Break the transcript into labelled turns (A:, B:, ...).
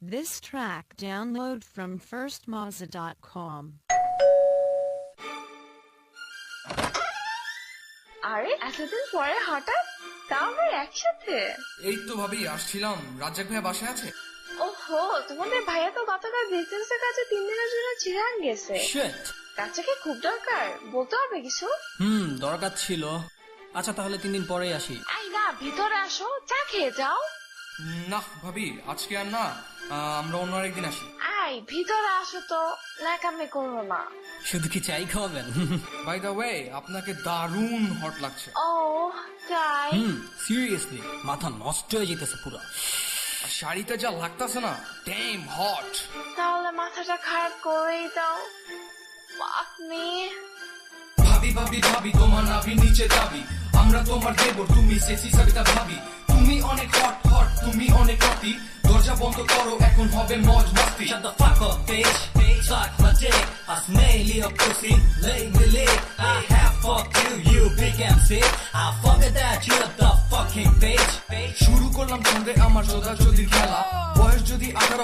A: This track download from firstmoza.com.
B: আরে এতদিন পরে হঠাৎ তাও আবার একসাথে।
C: এই তো ভাবি আসছিলাম। রাজ্জাক ভাইয়া বাসায় আছে?
B: ওহো, তোমাদের ভাইয়া তো গতকাল বিজনেসের কাছে 3 দিনের জন্য চিরাং গেছে।
D: শিট।
B: কাছে কি খুব দরকার? বলতে হবে কিছু?
D: দরকার ছিল। আচ্ছা তাহলে 3 দিন পরেই আসি।
B: আই না, ভিতরে আসো, চা খেয়ে যাও।
C: না ভাবি, আজকে আর না, আমরা অন্য আরেকদিন আসি।
B: আই ভিতরে আসো তো, ন্যাকামি করো না।
D: শুধু কি চাই খাওয়াবেন?
C: বাই দ্য ওয়ে, আপনাকে দারুণ হট লাগছে।
B: ও তাই?
D: সিরিয়াসলি মাথা নষ্ট হয়ে যেতেছে পুরো।
C: আর শাড়িতে যা লাগতেছে না, ড্যাম হট।
B: তাহলে মাথাটা খারাপ করেই দাও। আপনি
C: ভাবি ভাবি ভাবি, তোমার নাভি নিচে যাবি, আমরা তোমার দেবর, তুমি সেসি সবিতা ভাবি। তুমি অনেক হট হট, তুমি অনেক হটি, দরজা বন্ধ করো, এখন হবে মজ মস্তি।
D: Shut the fuck up, bitch. Suck my dick. I smell your pussy. Lay me lit. I have fucked you, you big MC. I forget that you're the fucking bitch.
C: শুরু করলাম সঙ্গে আমার সোজা যদি খেলা, বয়স যদি 18